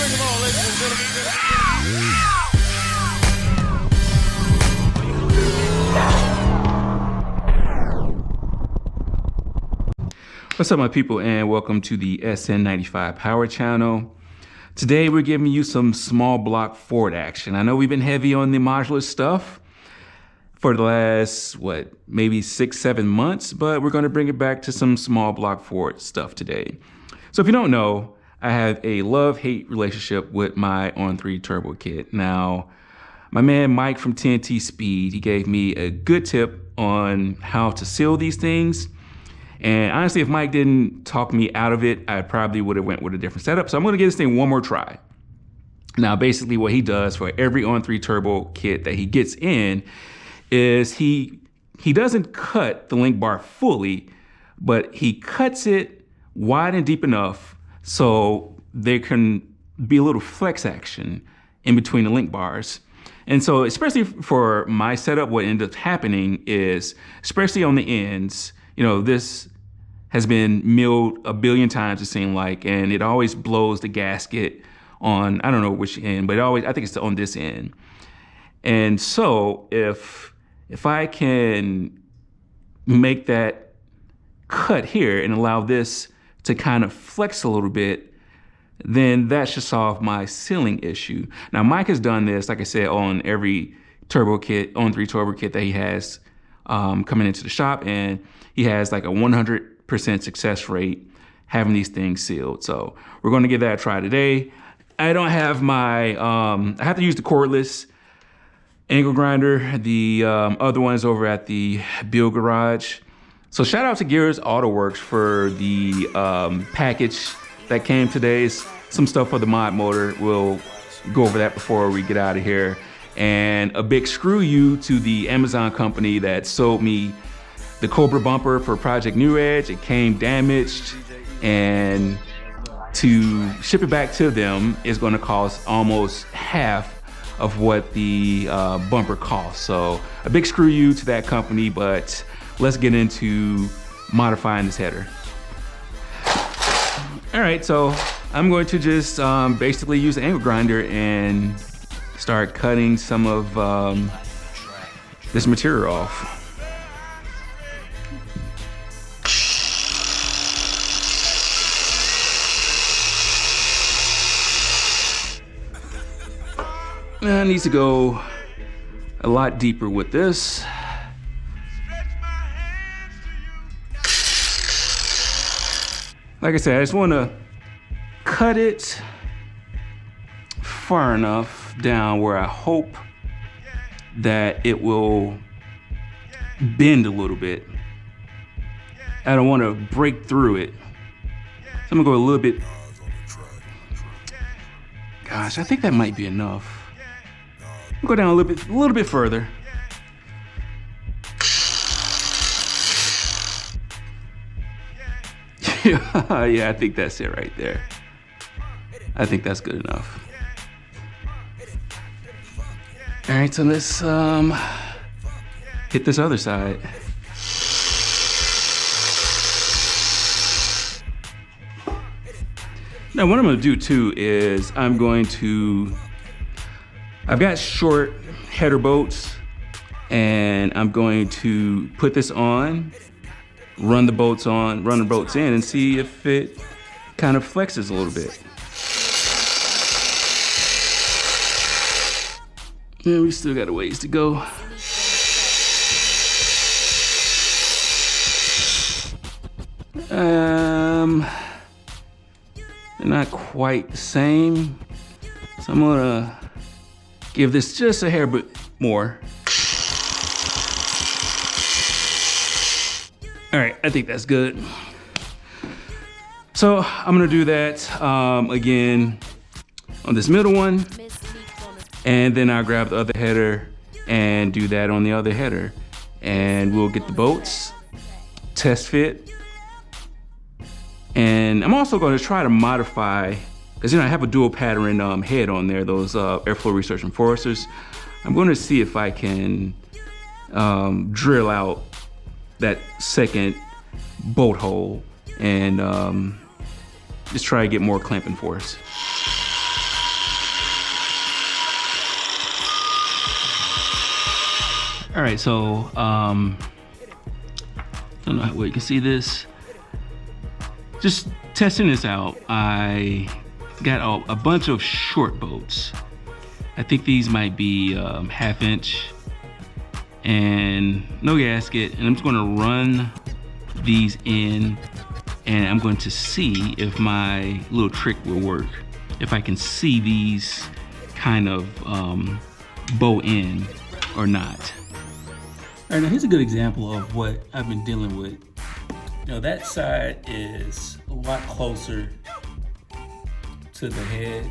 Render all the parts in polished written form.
him on, ladies and gentlemen. What's up, my people, and welcome to the SN95 Power Channel. Today, we're giving you some small block Ford action. I know we've been heavy on the modular stuff for the last, maybe 6-7 months, but we're gonna bring it back to some small block Ford stuff today. So if you don't know, I have a love-hate relationship with my On3 turbo kit. Now, my man Mike from TNT Speed, he gave me a good tip on how to seal these things. And honestly, if Mike didn't talk me out of it, I probably would have went with a different setup. So I'm gonna give this thing one more try. Now, basically what he does for every On3 turbo kit that he gets in is he doesn't cut the link bar fully, but he cuts it wide and deep enough so there can be a little flex action in between the link bars. And so, especially for my setup, what ended up happening is, especially on the ends, you know, this has been milled a billion times, it seemed like, and it always blows the gasket on, I don't know which end, but I think it's on this end. And so if I can make that cut here and allow this to kind of flex a little bit, then that should solve my sealing issue. Now, Mike has done this, like I said, on every turbo kit, On3 turbo kit that he has coming into the shop, and he has like a 100% success rate having these things sealed. So we're gonna give that a try today. I don't have my, I have to use the cordless angle grinder. The other one is over at the Build Garage. So shout out to Gears AutoWorks for the package that came today. Some stuff for the mod motor. We'll go over that before we get out of here. And a big screw you to the Amazon company that sold me the Cobra bumper for Project New Edge. It came damaged, and to ship it back to them is gonna cost almost half of what the bumper costs. So a big screw you to that company, but let's get into modifying this header. All right, so I'm going to just basically use the angle grinder and start cutting some of this material off. I need to go a lot deeper with this. Like I said, I just want to cut it far enough down where I hope that it will bend a little bit. I don't want to break through it. So I'm gonna go a little bit. Gosh, I think that might be enough. I'll go down a little bit further. Yeah, I think that's it right there. I think that's good enough. All right, so let's hit this other side. Now, what I'm gonna do too is I've got short header bolts, and I'm going to put this on, run the bolts in, and see if it kind of flexes a little bit. Yeah, we still got a ways to go. They're not quite the same, so I'm gonna give this just a hair bit more. All right, I think that's good. So I'm gonna do that again on this middle one, and then I'll grab the other header and do that on the other header. And we'll get the bolts, test fit. And I'm also gonna try to modify, because I have a dual pattern head on there, those Airflow Research Enforcers. I'm gonna see if I can drill out that second bolt hole and just try to get more clamping force. All right, so don't know how well you can see this. Just testing this out, I got a bunch of short boats. I think these might be 1/2 inch and no gasket, and I'm just gonna run these in and I'm going to see if my little trick will work. If I can see these kind of bow in or not. All right, now here's a good example of what I've been dealing with. You know, that side is a lot closer to the head.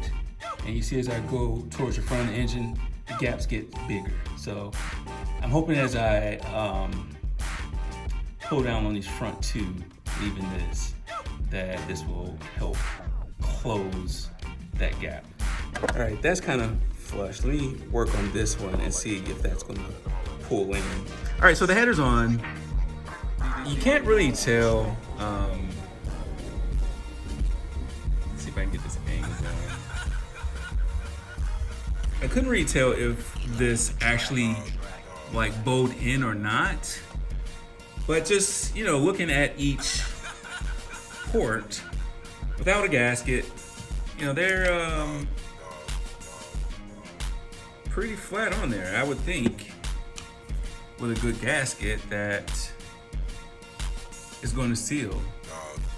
And you see as I go towards the front of the engine, the gaps get bigger. So I'm hoping as I pull down on these front two, leaving this, that this will help close that gap. All right, that's kind of flush. Let me work on this one and see if that's gonna pull in. All right, so the header's on. You can't really tell. Let's see if I can get this angle down. I couldn't really tell if this actually like bowed in or not, but just, you know, looking at each port without a gasket, you know, they're pretty flat on there. I would think with a good gasket that is going to seal.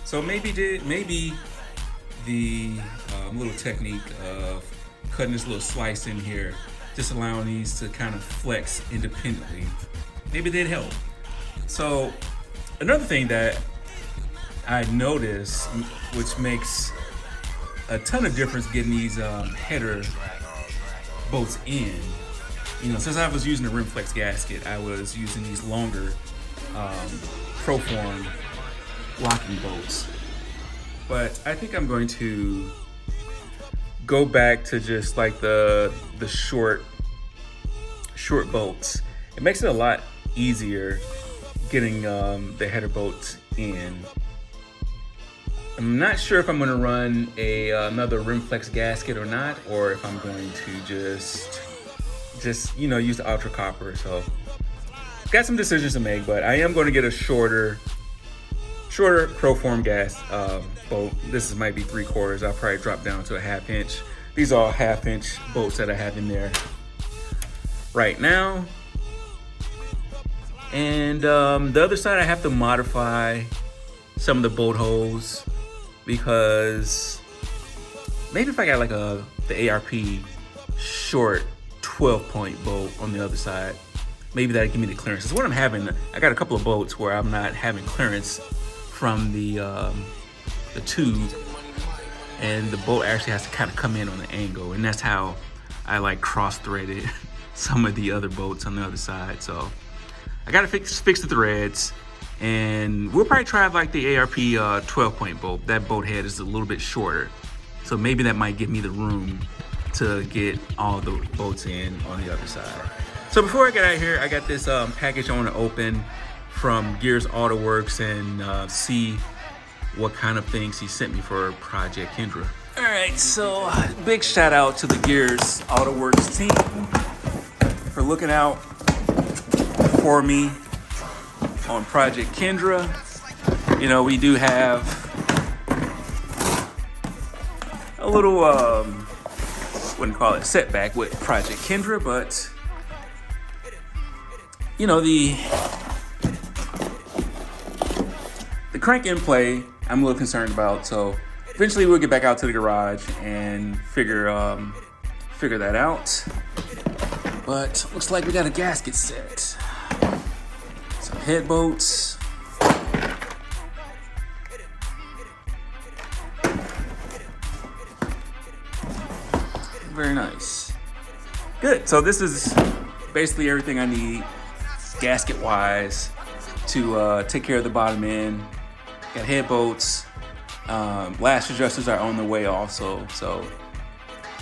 So maybe the little technique of cutting this little slice in here, just allowing these to kind of flex independently, maybe they'd help. So another thing that I noticed, which makes a ton of difference getting these header bolts in, you know, since I was using the Rimflex gasket, I was using these longer Proform locking bolts. But I think I'm going to go back to just like the short bolts. It makes it a lot easier getting the header bolts in. I'm not sure if I'm going to run another Rimflex gasket or not, or if I'm going to just you know, use the Ultra Copper. So got some decisions to make, but I am going to get a shorter Proform gas bolt. This might be 3/4. I'll probably drop down to a 1/2 inch. These are all 1/2 inch bolts that I have in there right now. And the other side, I have to modify some of the bolt holes, because maybe if I got like the ARP short 12-point bolt on the other side, maybe that'd give me the clearance. Because what I'm having, I got a couple of bolts where I'm not having clearance from the tube, and the bolt actually has to kind of come in on an angle, and that's how I like cross-threaded some of the other bolts on the other side. So I gotta fix the threads, and we'll probably try like the ARP 12-point bolt. That bolt head is a little bit shorter, so maybe that might give me the room to get all the bolts in on the other side. So before I get out of here, I got this package I want to open from Gears AutoWorks and see what kind of things he sent me for Project Kendra. All right, so big shout out to the Gears AutoWorks team for looking out for me on Project Kendra. You know, we do have a little, wouldn't call it setback with Project Kendra, but you know, the crank in play, I'm a little concerned about. So eventually we'll get back out to the garage and figure that out. But looks like we got a gasket set. Some head bolts. Very nice. Good. So this is basically everything I need gasket wise to take care of the bottom end. Got head bolts. Lash adjusters are on the way also. So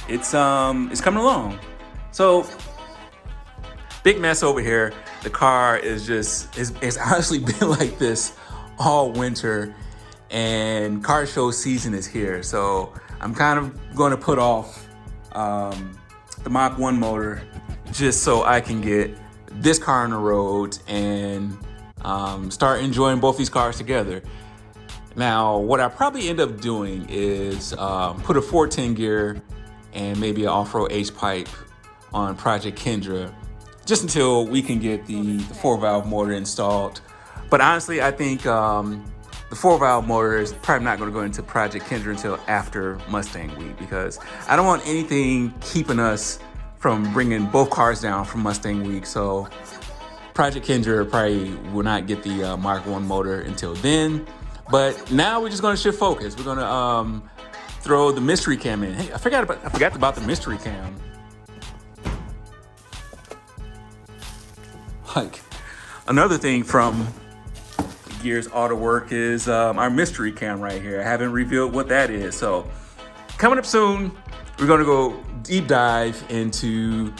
it's coming along. So big mess over here. The car is just, it's honestly been like this all winter, and car show season is here. So I'm kind of going to put off the Mach 1 motor just so I can get this car on the road and start enjoying both these cars together. Now, what I probably end up doing is put a 410 gear and maybe an off-road H-pipe on Project Kendra, just until we can get the 4-valve motor installed. But honestly, I think the 4-valve motor is probably not going to go into Project Kendra until after Mustang Week, because I don't want anything keeping us from bringing both cars down from Mustang Week. So Project Kendra probably will not get the Mark 1 motor until then. But now we're just going to shift focus. We're going to throw the mystery cam in. Hey, I forgot about the mystery cam. Like, another thing from Gears Auto Work is our mystery cam right here. I haven't revealed what that is. So coming up soon, we're going to go deep dive into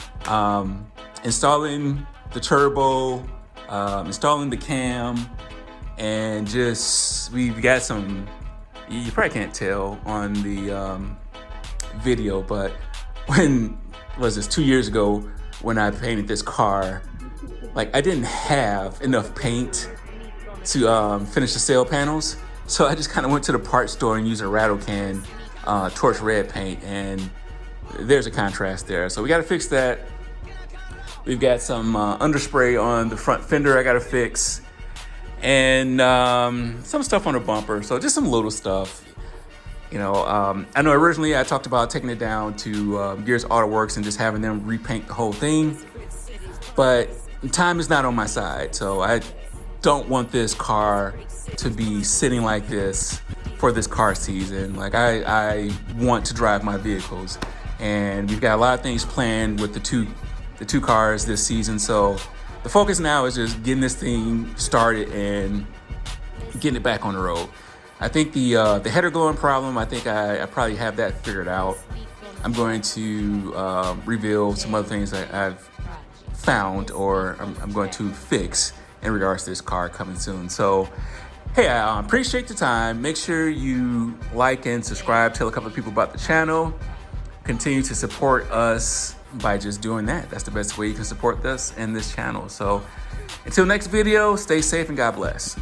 installing the turbo, installing the cam, and just, we've got some, you probably can't tell on the video, but was this 2 years ago when I painted this car, like, I didn't have enough paint to finish the sail panels. So I just kind of went to the parts store and used a rattle can torch red paint, and there's a contrast there. So we got to fix that. We've got some underspray on the front fender I got to fix, and some stuff on the bumper. So just some little stuff. You know, I know originally I talked about taking it down to Gears Auto Works and just having them repaint the whole thing, but time is not on my side. So I don't want this car to be sitting like this for this car season. Like, I want to drive my vehicles, and we've got a lot of things planned with the two cars this season. So the focus now is just getting this thing started and getting it back on the road. I think the header glowing problem, I think I probably have that figured out. I'm going to reveal some other things that I've found, or I'm going to fix in regards to this car coming soon. So, hey, I appreciate the time. Make sure you like and subscribe, tell a couple of people about the channel. Continue to support us by just doing that. That's the best way you can support us and this channel. So until next video, stay safe and God bless.